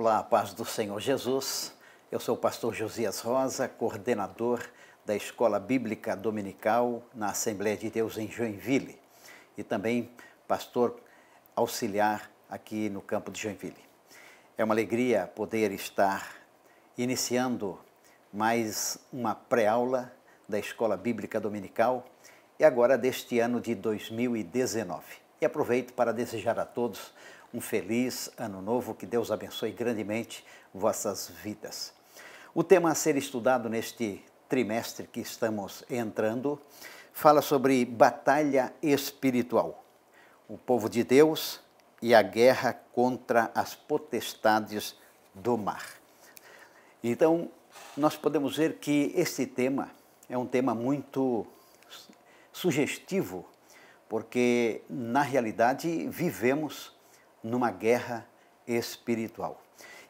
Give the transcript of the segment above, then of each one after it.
Olá, a paz do Senhor Jesus. Eu sou o pastor Josias Rosa, coordenador da Escola Bíblica Dominical na Assembleia de Deus em Joinville e também pastor auxiliar aqui no campo de Joinville. É uma alegria poder estar iniciando mais uma pré-aula da Escola Bíblica Dominical e agora deste ano de 2019. E aproveito para desejar a todos um feliz ano novo, que Deus abençoe grandemente vossas vidas. O tema a ser estudado neste trimestre que estamos entrando fala sobre batalha espiritual, o povo de Deus e a guerra contra as potestades do mar. Então, nós podemos ver que este tema é um tema muito sugestivo, porque na realidade vivemos numa guerra espiritual.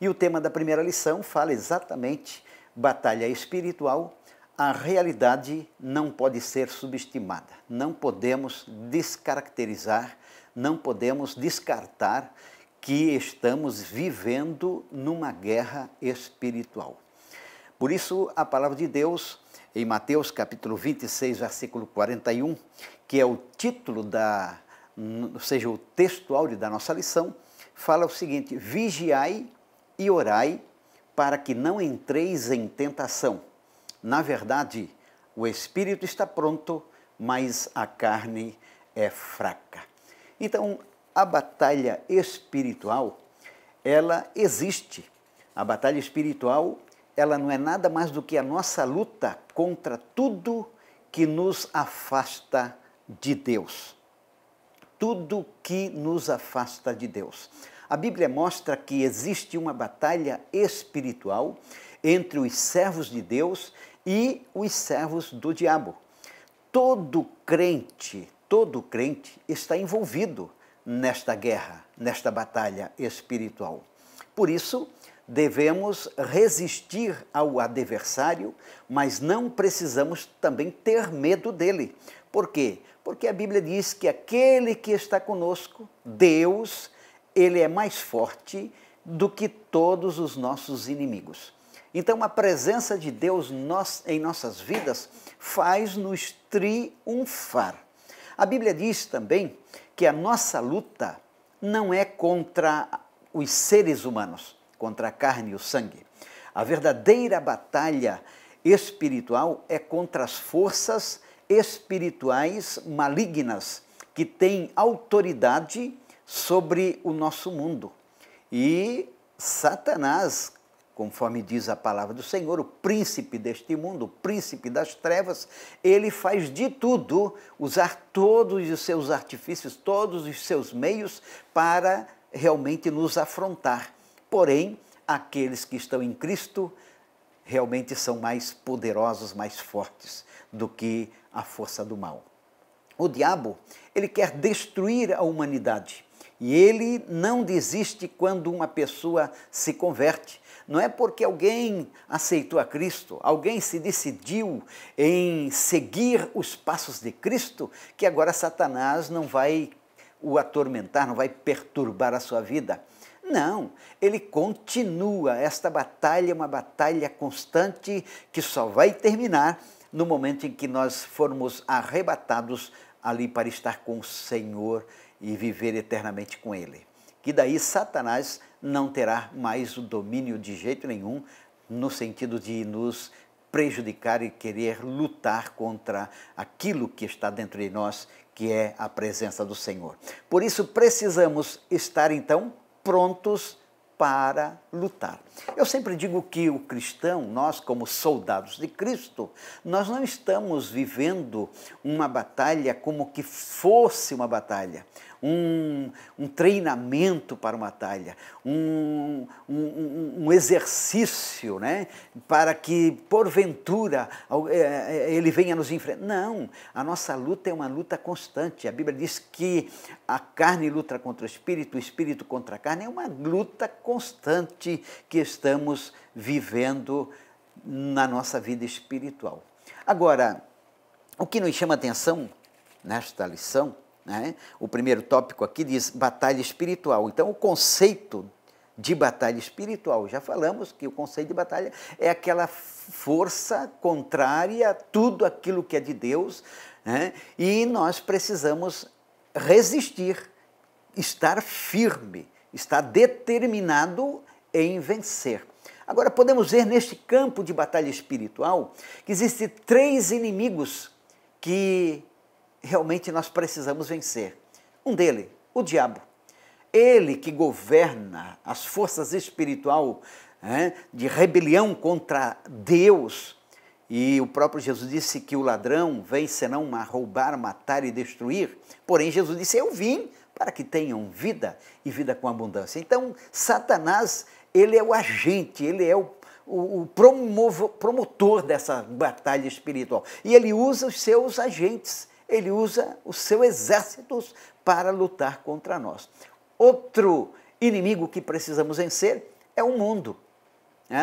E o tema da primeira lição fala exatamente batalha espiritual. A realidade não pode ser subestimada. Não podemos descaracterizar, não podemos descartar que estamos vivendo numa guerra espiritual. Por isso, a palavra de Deus, em Mateus capítulo 26, versículo 41, que é o título ou seja, o textual da nossa lição, fala o seguinte: vigiai e orai para que não entreis em tentação. Na verdade, o espírito está pronto, mas a carne é fraca. Então, a batalha espiritual, ela existe. A batalha espiritual, ela não é nada mais do que a nossa luta contra tudo que nos afasta de Deus. Tudo que nos afasta de Deus. A Bíblia mostra que existe uma batalha espiritual entre os servos de Deus e os servos do diabo. Todo crente está envolvido nesta guerra, nesta batalha espiritual. Por isso, devemos resistir ao adversário, mas não precisamos também ter medo dele. Por quê? Porque a Bíblia diz que aquele que está conosco, Deus, ele é mais forte do que todos os nossos inimigos. Então, a presença de Deus em nossas vidas faz-nos triunfar. A Bíblia diz também que a nossa luta não é contra os seres humanos, contra a carne e o sangue. A verdadeira batalha espiritual é contra as forças espirituais malignas que têm autoridade sobre o nosso mundo. E Satanás, conforme diz a palavra do Senhor, o príncipe deste mundo, o príncipe das trevas, ele faz de tudo, usar todos os seus artifícios, todos os seus meios para realmente nos afrontar. Porém, aqueles que estão em Cristo realmente são mais poderosos, mais fortes do que a força do mal. O diabo, ele quer destruir a humanidade e ele não desiste quando uma pessoa se converte. Não é porque alguém aceitou a Cristo, alguém se decidiu em seguir os passos de Cristo, que agora Satanás não vai o atormentar, não vai perturbar a sua vida. Não, ele continua. Esta batalha é uma batalha constante que só vai terminar no momento em que nós formos arrebatados ali para estar com o Senhor e viver eternamente com Ele. Que daí Satanás não terá mais o domínio de jeito nenhum, no sentido de nos prejudicar e querer lutar contra aquilo que está dentro de nós, que é a presença do Senhor. Por isso precisamos estar então prontos para lutar. Eu sempre digo que o cristão, nós como soldados de Cristo, nós não estamos vivendo uma batalha como que fosse uma batalha, um treinamento para uma batalha, um exercício, né, para que porventura ele venha nos enfrentar. Não, a nossa luta é uma luta constante. A Bíblia diz que a carne luta contra o espírito contra a carne. É uma luta constante que estamos vivendo na nossa vida espiritual. Agora, o que nos chama a atenção nesta lição, né? O primeiro tópico aqui diz batalha espiritual. Então, o conceito de batalha espiritual. Já falamos que o conceito de batalha é aquela força contrária a tudo aquilo que é de Deus, né? E nós precisamos resistir, estar firme, estar determinado em vencer. Agora, podemos ver neste campo de batalha espiritual que existem 3 inimigos que realmente nós precisamos vencer. Um deles, o diabo. Ele que governa as forças espirituais, de rebelião contra Deus. E o próprio Jesus disse que o ladrão vem senão a roubar, matar e destruir. Porém, Jesus disse, eu vim para que tenham vida e vida com abundância. Então, Satanás, ele é o agente, ele é o promotor dessa batalha espiritual. E ele usa os seus agentes, ele usa os seus exércitos para lutar contra nós. Outro inimigo que precisamos vencer é o mundo.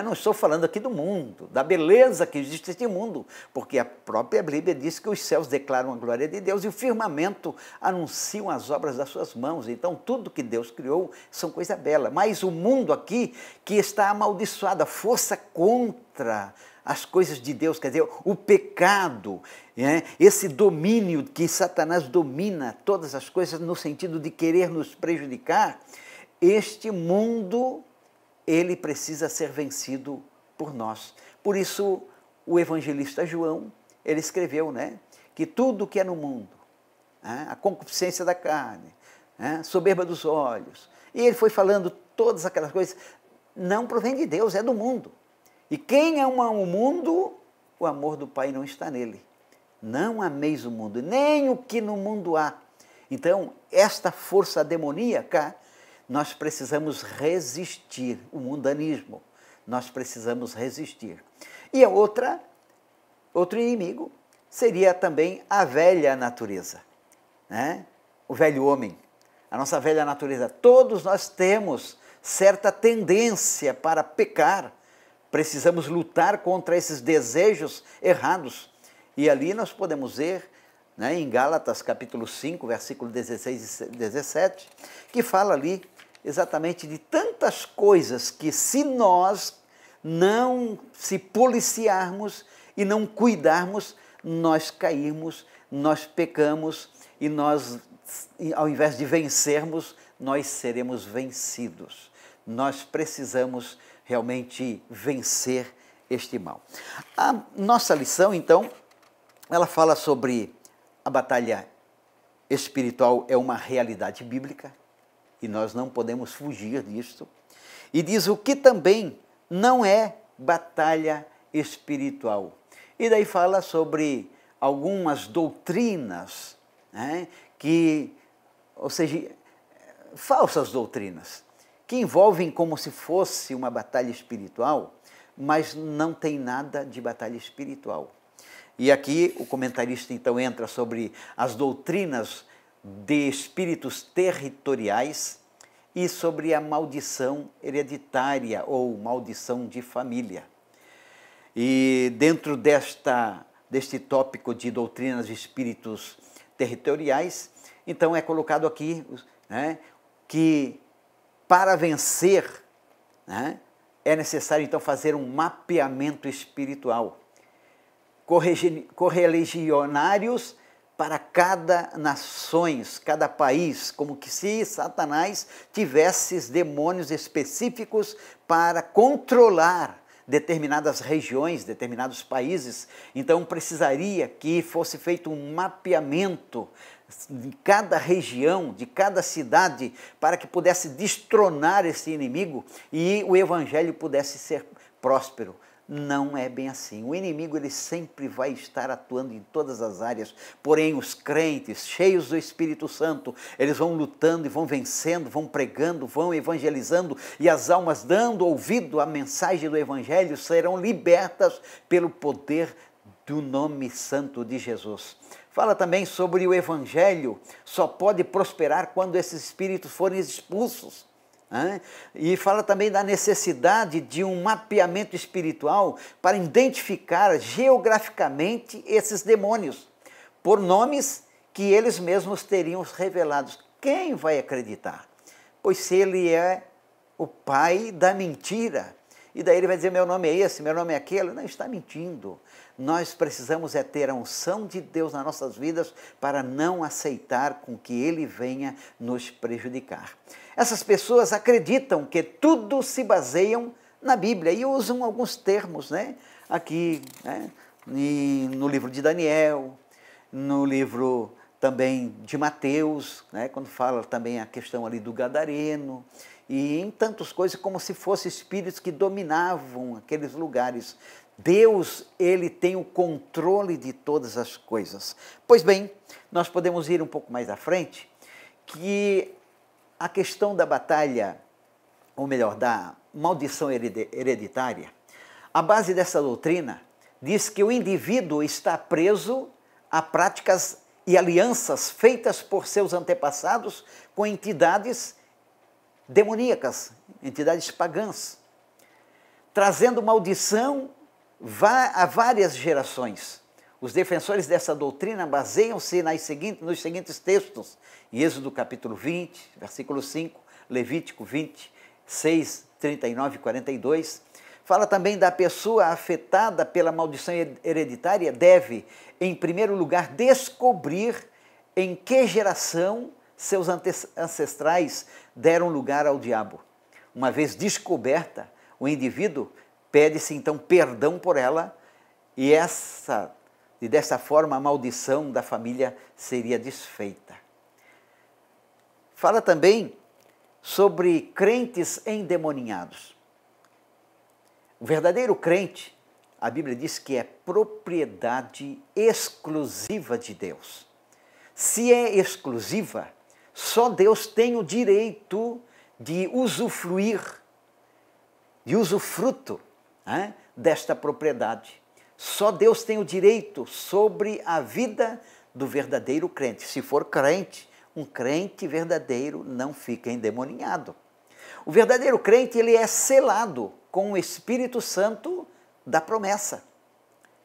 Não estou falando aqui do mundo, da beleza que existe neste mundo, porque a própria Bíblia diz que os céus declaram a glória de Deus e o firmamento anunciam as obras das suas mãos. Então, tudo que Deus criou são coisa bela. Mas o mundo aqui, que está amaldiçoado, a força contra as coisas de Deus, quer dizer, o pecado, esse domínio que Satanás domina todas as coisas no sentido de querer nos prejudicar, este mundo, ele precisa ser vencido por nós. Por isso, o evangelista João, ele escreveu, que tudo que é no mundo, a concupiscência da carne, soberba dos olhos, e ele foi falando todas aquelas coisas, não provém de Deus, é do mundo. E quem ama o mundo, o amor do Pai não está nele. Não ameis o mundo, nem o que no mundo há. Então, esta força demoníaca, nós precisamos resistir, o mundanismo, nós precisamos resistir. E a outro inimigo seria também a velha natureza, o velho homem, a nossa velha natureza. Todos nós temos certa tendência para pecar, precisamos lutar contra esses desejos errados. E ali nós podemos ver, em Gálatas capítulo 5, versículo 16 e 17, que fala ali exatamente de tantas coisas que, se nós não se policiarmos e não cuidarmos, nós caímos, nós pecamos e nós, ao invés de vencermos, nós seremos vencidos. Nós precisamos realmente vencer este mal. A nossa lição, então, ela fala sobre a batalha espiritual, é uma realidade bíblica, e nós não podemos fugir disto. E diz o que também não é batalha espiritual. E daí fala sobre algumas doutrinas, ou seja, falsas doutrinas, que envolvem como se fosse uma batalha espiritual, mas não tem nada de batalha espiritual. E aqui o comentarista então entra sobre as doutrinas de espíritos territoriais e sobre a maldição hereditária ou maldição de família. E dentro deste tópico de doutrinas de espíritos territoriais, então é colocado aqui que para vencer, é necessário então fazer um mapeamento espiritual, correligionários para cada nações, cada país, como que se Satanás tivesse demônios específicos para controlar determinadas regiões, determinados países. Então precisaria que fosse feito um mapeamento de cada região, de cada cidade, para que pudesse destronar esse inimigo e o evangelho pudesse ser próspero. Não é bem assim. O inimigo, ele sempre vai estar atuando em todas as áreas, porém os crentes, cheios do Espírito Santo, eles vão lutando e vão vencendo, vão pregando, vão evangelizando, e as almas, dando ouvido à mensagem do evangelho, serão libertas pelo poder do nome santo de Jesus. Fala também sobre o evangelho, só pode prosperar quando esses espíritos forem expulsos. E fala também da necessidade de um mapeamento espiritual para identificar geograficamente esses demônios, por nomes que eles mesmos teriam revelados. Quem vai acreditar? Pois se ele é o pai da mentira. E daí ele vai dizer, meu nome é esse, meu nome é aquele. Não, está mentindo. Nós precisamos ter a unção de Deus nas nossas vidas para não aceitar com que Ele venha nos prejudicar. Essas pessoas acreditam que tudo se baseiam na Bíblia e usam alguns termos, né? Aqui, né? No livro de Daniel, no livro também de Mateus, né? Quando fala também a questão ali do gadareno, e em tantas coisas como se fossem espíritos que dominavam aqueles lugares. Deus, Ele tem o controle de todas as coisas. Pois bem, nós podemos ir um pouco mais à frente, que a questão da batalha, ou melhor, da maldição hereditária, a base dessa doutrina diz que o indivíduo está preso a práticas e alianças feitas por seus antepassados com entidades demoníacas, entidades pagãs, trazendo maldição a várias gerações. Os defensores dessa doutrina baseiam-se nos seguintes textos, em Êxodo capítulo 20, versículo 5, Levítico 20, 6, 39 e 42, fala também da pessoa afetada pela maldição hereditária deve, em primeiro lugar, descobrir em que geração seus ancestrais deram lugar ao diabo. Uma vez descoberta, o indivíduo pede-se então perdão por ela e dessa forma a maldição da família seria desfeita. Fala também sobre crentes endemoninhados. O verdadeiro crente, a Bíblia diz que é propriedade exclusiva de Deus. Se é exclusiva, só Deus tem o direito de usufruir, de usufruto, desta propriedade. Só Deus tem o direito sobre a vida do verdadeiro crente. Se for crente, um crente verdadeiro não fica endemoninhado. O verdadeiro crente, ele é selado com o Espírito Santo da promessa.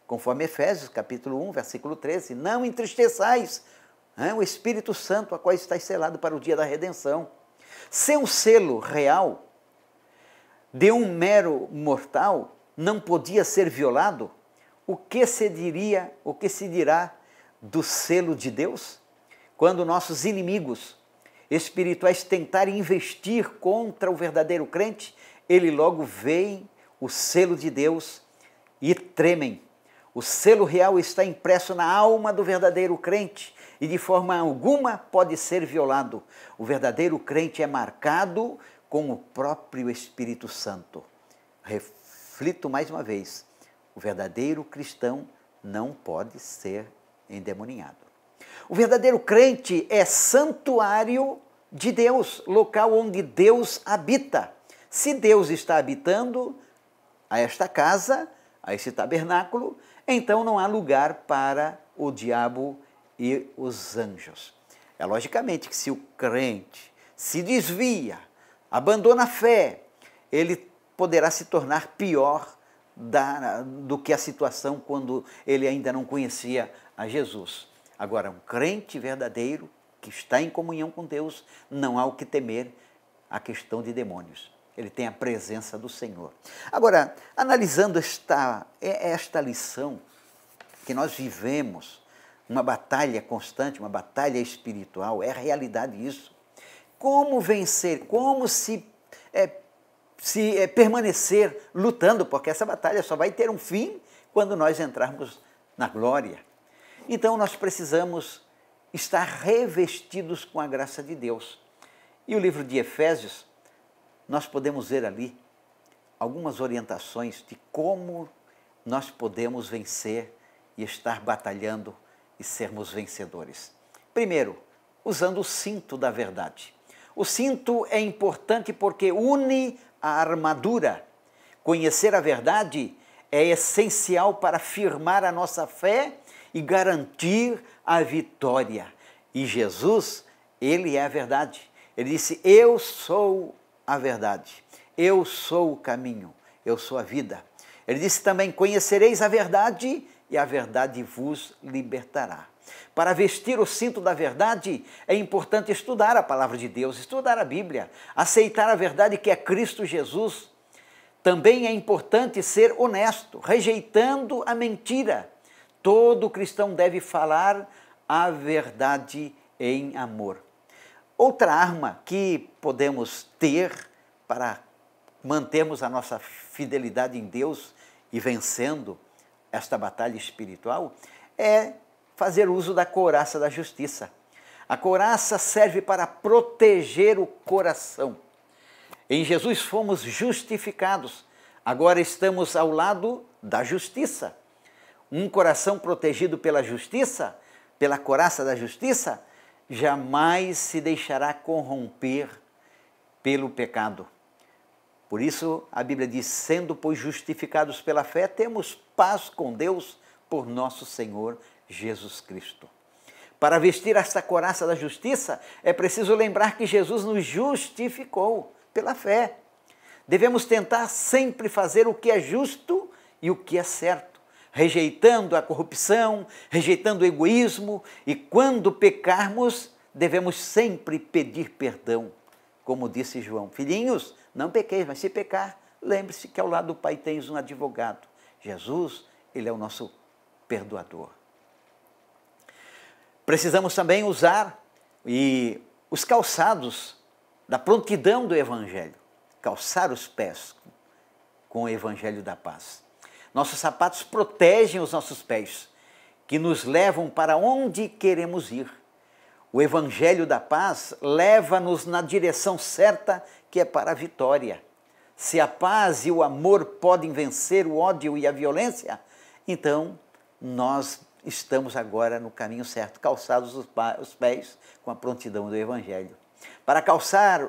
Conforme Efésios capítulo 1, versículo 13, não entristeçais o Espírito Santo, a qual está selado para o dia da redenção. Sem um selo real de um mero mortal não podia ser violado, o que se dirá do selo de Deus? Quando nossos inimigos espirituais tentarem investir contra o verdadeiro crente, ele logo vê o selo de Deus e tremem. O selo real está impresso na alma do verdadeiro crente e de forma alguma pode ser violado. O verdadeiro crente é marcado com o próprio Espírito Santo. Reflito mais uma vez, o verdadeiro cristão não pode ser endemoniado. O verdadeiro crente é santuário de Deus, local onde Deus habita. Se Deus está habitando a esta casa, a esse tabernáculo, então não há lugar para o diabo e os anjos. É logicamente que se o crente se desvia, abandona a fé, ele poderá se tornar pior do que a situação quando ele ainda não conhecia a Jesus. Agora, um crente verdadeiro que está em comunhão com Deus, não há o que temer a questão de demônios. Ele tem a presença do Senhor. Agora, analisando esta lição que nós vivemos, uma batalha constante, uma batalha espiritual, é realidade isso. Como vencer, como se permanecer lutando, porque essa batalha só vai ter um fim quando nós entrarmos na glória. Então nós precisamos estar revestidos com a graça de Deus. E o livro de Efésios, nós podemos ver ali algumas orientações de como nós podemos vencer e estar batalhando e sermos vencedores. Primeiro, usando o cinto da verdade. O cinto é importante porque une a armadura. Conhecer a verdade é essencial para firmar a nossa fé e garantir a vitória. E Jesus, Ele é a verdade. Ele disse, eu sou a verdade, eu sou o caminho, eu sou a vida. Ele disse também, conhecereis a verdade e a verdade vos libertará. Para vestir o cinto da verdade, é importante estudar a palavra de Deus, estudar a Bíblia, aceitar a verdade que é Cristo Jesus. Também é importante ser honesto, rejeitando a mentira. Todo cristão deve falar a verdade em amor. Outra arma que podemos ter para mantermos a nossa fidelidade em Deus e vencendo esta batalha espiritual é fazer uso da couraça da justiça. A couraça serve para proteger o coração. Em Jesus fomos justificados, agora estamos ao lado da justiça. Um coração protegido pela justiça, pela couraça da justiça, jamais se deixará corromper pelo pecado. Por isso, a Bíblia diz, sendo, pois, justificados pela fé, temos paz com Deus por nosso Senhor Jesus Cristo. Para vestir esta couraça da justiça, é preciso lembrar que Jesus nos justificou pela fé. Devemos tentar sempre fazer o que é justo e o que é certo, rejeitando a corrupção, rejeitando o egoísmo, e quando pecarmos, devemos sempre pedir perdão. Como disse João, filhinhos, não pequeis, mas se pecar, lembre-se que ao lado do Pai tens um advogado. Jesus, ele é o nosso perdoador. Precisamos também usar os calçados da prontidão do Evangelho. Calçar os pés com o Evangelho da paz. Nossos sapatos protegem os nossos pés, que nos levam para onde queremos ir. O Evangelho da paz leva-nos na direção certa, que é para a vitória. Se a paz e o amor podem vencer o ódio e a violência, então nós estamos agora no caminho certo, calçados os pés com a prontidão do Evangelho. Para calçar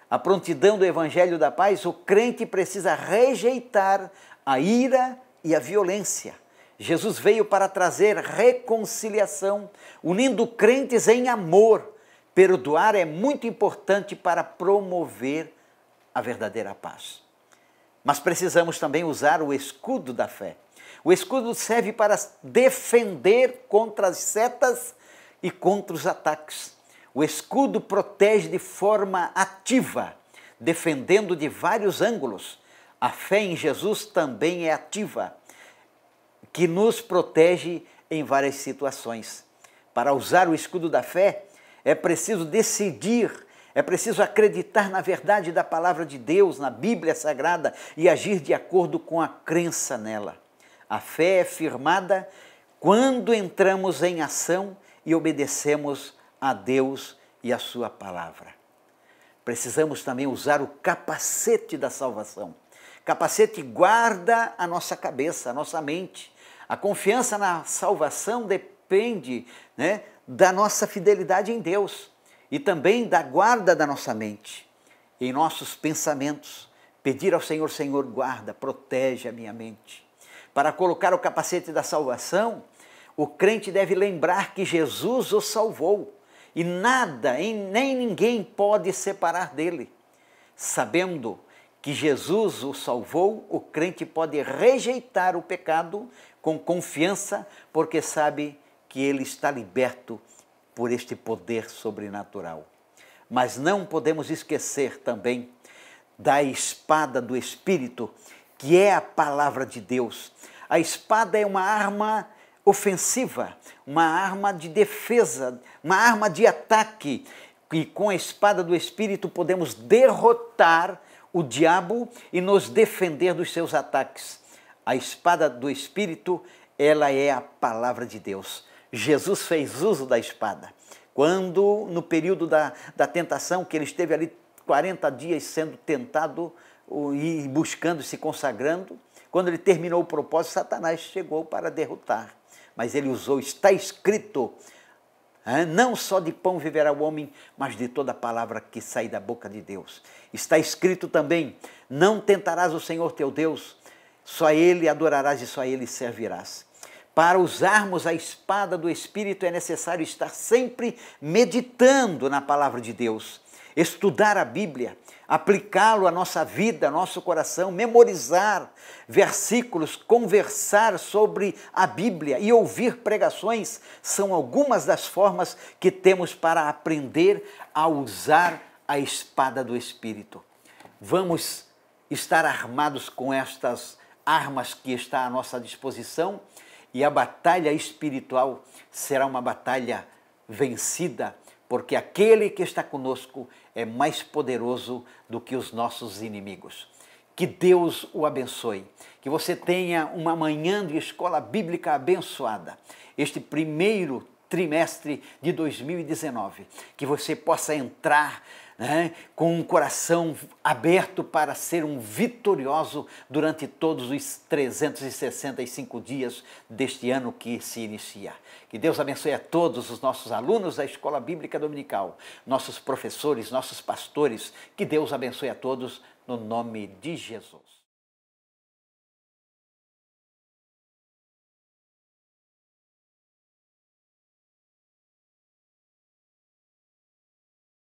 a prontidão do Evangelho da paz, o crente precisa rejeitar a ira e a violência. Jesus veio para trazer reconciliação, unindo crentes em amor. Perdoar é muito importante para promover a verdadeira paz. Mas precisamos também usar o escudo da fé. O escudo serve para defender contra as setas e contra os ataques. O escudo protege de forma ativa, defendendo de vários ângulos. A fé em Jesus também é ativa, que nos protege em várias situações. Para usar o escudo da fé, é preciso decidir, é preciso acreditar na verdade da palavra de Deus, na Bíblia Sagrada, e agir de acordo com a crença nela. A fé é firmada quando entramos em ação e obedecemos a Deus e a sua palavra. Precisamos também usar o capacete da salvação. Capacete guarda a nossa cabeça, a nossa mente. A confiança na salvação depende, da nossa fidelidade em Deus e também da guarda da nossa mente. Em nossos pensamentos, pedir ao Senhor, Senhor, guarda, protege a minha mente. Para colocar o capacete da salvação, o crente deve lembrar que Jesus o salvou e nada e nem ninguém pode separar dele. Sabendo que Jesus o salvou, o crente pode rejeitar o pecado com confiança, porque sabe que ele está liberto por este poder sobrenatural. Mas não podemos esquecer também da espada do Espírito, que é a palavra de Deus. A espada é uma arma ofensiva, uma arma de defesa, uma arma de ataque, e com a espada do Espírito podemos derrotar o diabo e nos defender dos seus ataques. A espada do Espírito, ela é a palavra de Deus. Jesus fez uso da espada. Quando, no período da tentação, que ele esteve ali 40 dias sendo tentado e buscando, se consagrando, quando ele terminou o propósito, Satanás chegou para derrotar. Mas ele usou, está escrito, não só de pão viverá o homem, mas de toda palavra que sai da boca de Deus. Está escrito também, não tentarás o Senhor teu Deus, só Ele adorarás e só Ele servirás. Para usarmos a espada do Espírito é necessário estar sempre meditando na palavra de Deus. estudar a Bíblia, aplicá-lo à nossa vida, ao nosso coração, memorizar versículos, conversar sobre a Bíblia e ouvir pregações são algumas das formas que temos para aprender a usar a espada do Espírito. Vamos estar armados com estas armas que está à nossa disposição e a batalha espiritual será uma batalha vencida, porque aquele que está conosco é mais poderoso do que os nossos inimigos. Que Deus o abençoe, que você tenha uma manhã de escola bíblica abençoada. Este primeiro trimestre de 2019, que você possa entrar com um coração aberto para ser um vitorioso durante todos os 365 dias deste ano que se inicia. Que Deus abençoe a todos os nossos alunos da Escola Bíblica Dominical, nossos professores, nossos pastores. Que Deus abençoe a todos no nome de Jesus.